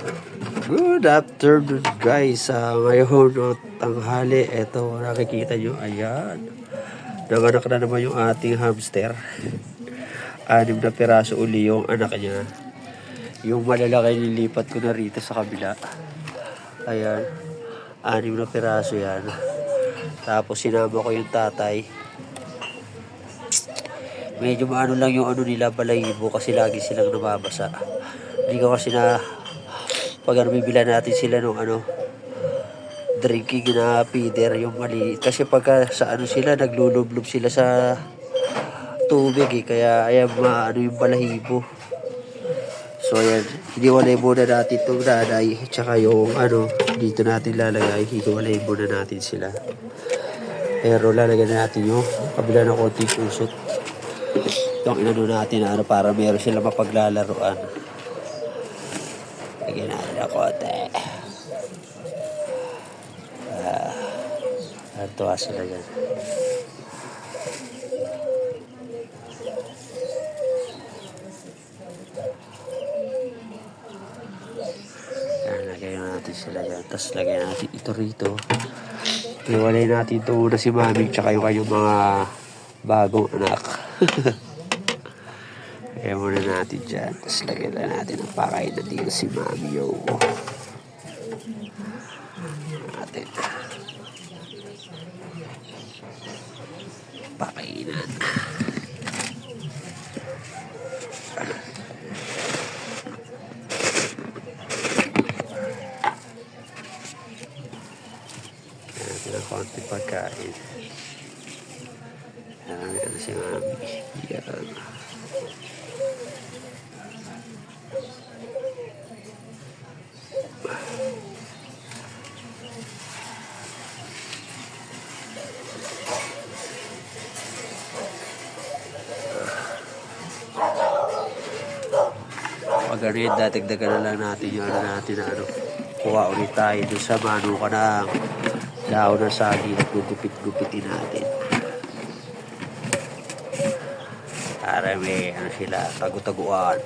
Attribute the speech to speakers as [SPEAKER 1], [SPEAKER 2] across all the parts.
[SPEAKER 1] Good afternoon guys. Ngayon tanghali, eto nakikita nyo, ayan. Nanganak na naman yung ating hamster. 6 na piraso uli yung anak niya. Yung malalaki nilipat ko na rito sa kabila. Ayan. 6 na piraso yan. Tapos sinama ko yung tatay. Medyo maano lang yung ano nila, balahibo, kasi lagi silang nababasa. Hindi ko kasi na pag bibila natin sila nung drinking na feeder, yung maliit. Kasi pagka sa sila, naglulublob sila sa tubig kaya ayan maano yung balahibo. So ayan, hiniwalay muna natin itong nanay, tsaka yung dito natin lalagay, hiniwalay muna natin sila. Pero lalagyan natin yung kabila ng konting kusot. Itong natin para meron sila mapaglalaroan. Lagyan natin ang konti. Tuwa sila dyan. Lagyan natin sila dyan. Tapos lagyan natin ito rito. Iwalay natin ito muna si Mami tsaka yung kanyang mga bagong anak. Lagyan muna natin dyan. Tapos lagyan na natin ang pakain na dito si Mami. Yo. Natin. Pakainan. Natin ang konti pagkain. Yan si Mami. Yan. Pag ganyan, datigdagan na lang natin yung kuha ulit tayo dun sa mano ka ng daon ng saging at gugupit-gupitin natin. Para may sila, tagu-taguan.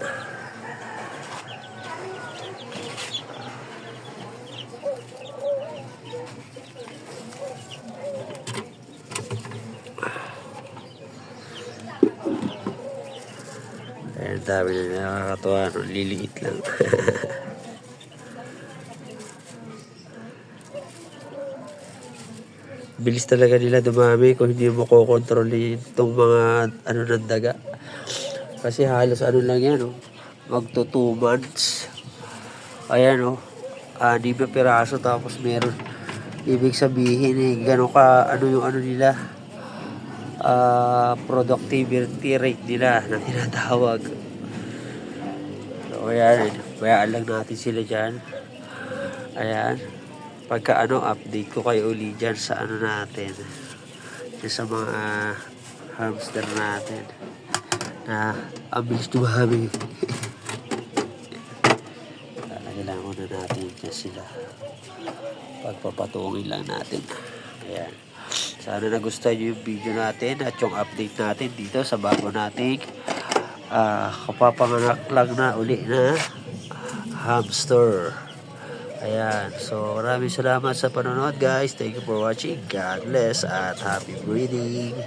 [SPEAKER 1] Ayan, dami na nakakatuwa, liliit lang. Bilis talaga nila dumami kung hindi mo kokontrol itong mga ng daga. Kasi halos lang yan, magto 2 months. Ayan, 6 na piraso tapos meron. Ibig sabihin gano'n ka, yung nila, productivity rate nila na tinatawag. So ayan, bayaan lang natin sila dyan. Ayan, pagka update ko kayo uli dyan sa natin, dyan sa mga hamster natin na ang bilis dumami. Kailangan muna natin dyan sila, pagpapatungin lang natin. Ayan, sana nagustuhan nyo yung video natin at yung update natin dito sa bago nating kapapanganak lang na uli na hamster. Ayan, so maraming salamat sa panonood guys. Thank you for watching. God bless at happy breeding.